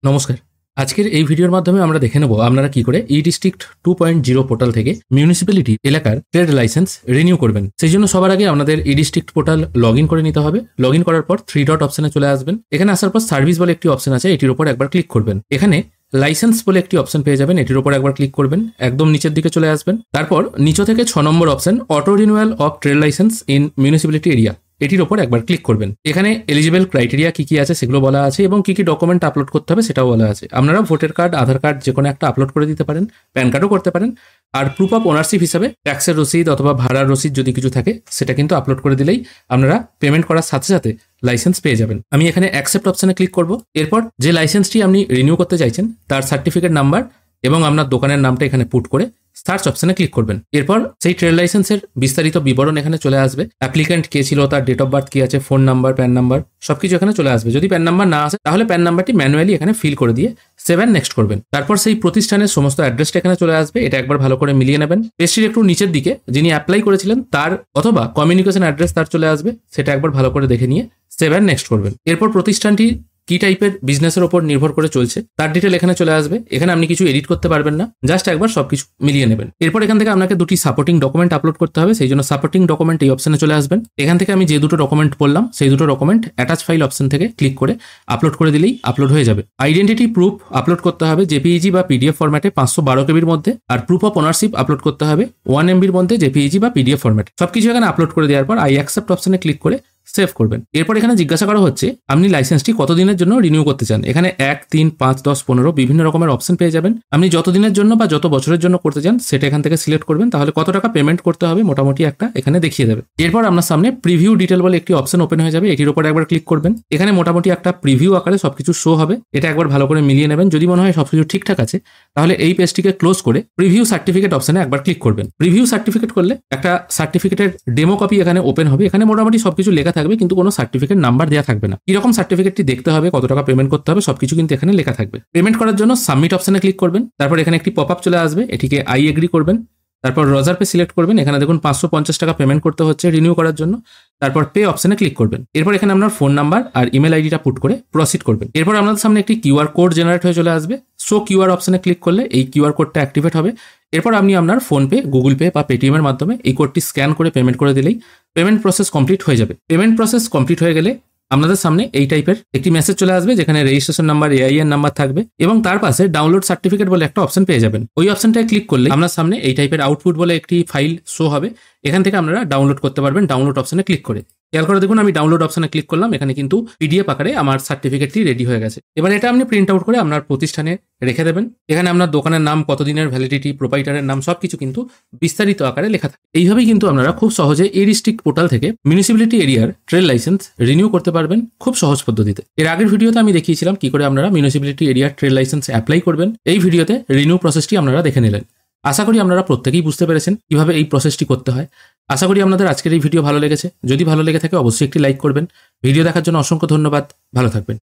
নমস্কার। আজকের এই ভিডিওর মাধ্যমে আমরা দেখে নেব আপনারা কি করে ই ডিস্ট্রিক্ট 2.0 পোর্টাল থেকে মিউনিসিপ্যালিটি এলাকার ট্রেড লাইসেন্স রিনিউ করবেন। সেই জন্য সবার আগে আপনাদের ই ডিস্ট্রিক্ট পোর্টাল লগ ইন করে নিতে হবে। লগ ইন করার পর 3 ডট অপশনে চলে আসবেন। এখানে আসার পর সার্ভিস বলে একটি অপশন আছে, এটির উপর একবার ক্লিক করবেন। এখানে লাইসেন্স বলে একটি অপশন পেয়ে যাবেন, এটির উপর একবার ক্লিক করবেন। একদম নিচের দিকে চলে আসবেন। তারপর নিচ থেকে 6 নম্বর option auto renewal of trade licence in municipality area, এটির ওপর একবার ক্লিক করবেন। এখানে এলিজিবল ক্রাইটেরিয়া কি কি আছে সেগুলো বলা আছে এবং কি কি ডকুমেন্ট আপলোড করতে হবে সেটাও বলা আছে। আপনারা ভোটার কার্ড, আধার কার্ড যে কোনো একটা আপলোড করে দিতে পারেন, প্যান কার্ডও করতে পারেন। আর প্রুফ অফ ওনারশিপ হিসাবে ট্যাক্সের রসিদ অথবা ভাড়ার রসিদ যদি কিছু থাকে সেটা কিন্তু আপলোড করে দিলেই আপনারা পেমেন্ট করার সাথে সাথে লাইসেন্স পেয়ে যাবেন। আমি এখানে অ্যাকসেপ্ট অপশনে ক্লিক করব। এরপর যে লাইসেন্সটি আপনি রিনিউ করতে চাইছেন তার সার্টিফিকেট নাম্বার এবং আপনার দোকানের নামটা এখানে পুট করে সার্চ অপশনে ক্লিক করবেন। এরপর সেই ট্রেড লাইসেন্সের বিস্তারিত বিবরণ এখানে চলে আসবে। অ্যাপ্লিক্যান্ট কে ছিল, তার ডেট অফ বার্থ কি আছে, ফোন নাম্বার, প্যান নাম্বার সবকিছু এখানে চলে আসবে। যদি প্যান নাম্বার না আসে তাহলে প্যান নাম্বারটি ম্যানুয়ালি এখানে ফিল করে দিয়ে সেভ অ্যান্ড নেক্সট করবেন। তারপর সেই প্রতিষ্ঠানের সমস্ত অ্যাড্রেসটা এখানে চলে আসবে, এটা একবার ভালো করে মিলিয়ে নেবেন। পেজটির একটু নিচের দিকে যিনি অ্যাপ্লাই করেছিলেন তার অথবা কমিউনিকেশন অ্যাড্রেস তার চলে আসবে, সেটা একবার ভালো করে দেখে নিয়ে সেভ অ্যান্ড নেক্সট করবেন। এরপর প্রতিষ্ঠানটি কি টাইপের বিজনেসের ওপর নির্ভর করে চলছে তার ডিটেল এখানে চলে আসবে। এখানে আপনি কিছু এডিট করতে পারবেন না, জাস্ট একবার সবকিছু মিলিয়ে নেবেন। এরপর এখান থেকে আপনাকে দুটি সাপোর্টিং ডকুমেন্ট আপলোড করতে হবে, সেই জন্য সাপোর্টিং ডকুমেন্ট এই অপশনে চলে আসবেন। এখান থেকে আমি যে দুটো ডকুমেন্ট বললাম সেই দুটো ডকুমেন্ট অ্যাটাচ ফাইল অপশন থেকে ক্লিক করে আপলোড করে দিলেই আপলোড হয়ে যাবে। আইডেন্টিটি প্রুফ আপলোড করতে হবে জেপিইজি বা পিডিএফ ফরম্যাটে 512 কেবির মধ্যে, আর প্রুফ অফ ওনারশিপ আপলোড করতে হবে 1 MBর মধ্যে জেপিইজি বা পিডিএফ ফরম্যাটে। সবকিছু এখানে আপলোড করে দেওয়ার পর আই অ্যাকসেপ্ট অপশনে ক্লিক করে সেভ করবেন। এরপর এখানে জিজ্ঞাসা করা হচ্ছে আপনি লাইসেন্সটি কতদিনের জন্য রিনিউ করতে চান। এখানে 1, 3, 5, 10, 15 বিভিন্ন রকমের অপশন পেয়ে যাবেন। আপনি যত দিনের জন্য বা যত বছরের জন্য করতে চান সেটা এখান থেকে সিলেক্ট করবেন। তাহলে কত টাকা পেমেন্ট করতে হবে মোটামুটি একটা এখানে দেখিয়ে দেবে। এরপর আপনার সামনে প্রিভিউ ডিটেল বলে একটি অপশন ওপেন হয়ে যাবে, এটির উপর একবার ক্লিক করবেন। এখানে মোটামুটি একটা প্রিভিউ আকারে সবকিছু শো হবে, এটা একবার ভালো করে মিলিয়ে নেবেন। যদি মনে হয় সবকিছু ঠিকঠাক আছে তাহলে এই পেজটিকে ক্লোজ করে প্রিভিউ সার্টিফিকেট অপশনে একবার ক্লিক করবেন। প্রিভিউ সার্টিফিকেট করলে একটা সার্টিফিকেটের ডেমো কপি এখানে ওপেন হবে। এখানে মোটামুটি সবকিছু লেখা থাকবে কিন্তু কোনো সার্টিফিকেট নাম্বার দেওয়া থাকবে না। কিরকম সার্টিফিকেটটি দেখতে হবে, কত টাকা পেমেন্ট করতে হবে সবকিছু কিন্তু এখানে লেখা থাকবে। পেমেন্ট করার জন্য সাবমিট অপশনে ক্লিক করবেন। তারপর এখানে একটি পপ আপ চলে আসবে, এটিকে আই এগ্রি করবেন। তারপর রজার পে সিলেক্ট করবেন। এখানে দেখুন 550 টাকা পেমেন্ট করতে হচ্ছে রিনিউ করার জন্য। তারপর পে অপশনে ক্লিক করবেন। এরপর এখানে আপনার ফোন নাম্বার আর ইমেল আইডিটা পুট করে প্রসিড করবেন। এরপর আপনাদের সামনে একটি কিউআর কোড জেনারেট হয়ে চলে আসবে। শো কিউআর অপশনে ক্লিক করলে এই কিউআর কোডটা অ্যাক্টিভেট হবে। এরপর আপনি আপনার ফোনপে, গুগল পে বা পেটিএম এর মাধ্যমে এই কোডটি স্ক্যান করে পেমেন্ট করে দিলেই পেমেন্ট প্রসেস কমপ্লিট হয়ে যাবে। পেমেন্ট প্রসেস কমপ্লিট হয়ে গেলে আপনাদের সামনে এই টাইপের একটি মেসেজ চলে আসবে যেখানে রেজিস্ট্রেশন নাম্বার, এআইএন নাম্বার থাকবে এবং তার পাশে ডাউনলোড সার্টিফিকেট বলে একটা অপশন পেয়ে যাবেন। ওই অপশনটায় ক্লিক করলে আপনার সামনে এই টাইপের আউটপুট বলে একটি ফাইল শো হবে। এখান থেকে আপনারা ডাউনলোড করতে পারবেন ডাউনলোড অপশনে ক্লিক করে। খেয়াল করে দেখুন আমি ডাউনলোড অপশনে ক্লিক করলাম, এখানে কিন্তু পিডিএফ আকারে আমার সার্টিফিকেটটি রেডি হয়ে গেছে। এবার এটা আপনি প্রিন্ট আউট করে আপনার প্রতিষ্ঠানে রেখে দেবেন। এখানে আপনার দোকানের নাম, কতদিনের ভ্যালিডিটি, প্রোপাইটারের নাম সবকিছু কিন্তু বিস্তারিত আকারে লেখা থাকে। এইভাবেই কিন্তু আপনারা খুব সহজে ই ডিস্ট্রিক্ট পোর্টাল থেকে মিউনিসিপ্যালিটি এরিয়ার ট্রেড লাইসেন্স রিনিউ করতে পারবেন খুব সহজ পদ্ধতিতে। এর আগের ভিডিওতে আমি দেখিয়েছিলাম কি করে আপনারা মিউনিসিপ্যালিটি এরিয়ার ট্রেড লাইসেন্স অ্যাপ্লাই করবেন। এই ভিডিওতে রিনিউ প্রসেসটি আপনারা দেখে নিলেন। আশা করি আপনারা প্রত্যেকেই বুঝতে পেরেছেন কিভাবে এই প্রসেসটি করতে হয়। আশা করি আপনাদের আজকের এই ভিডিও ভালো লেগেছে। যদি ভালো লেগে থাকে অবশ্যই একটি লাইক করবেন। ভিডিও দেখার জন্য অসংখ্য ধন্যবাদ। ভালো থাকবেন।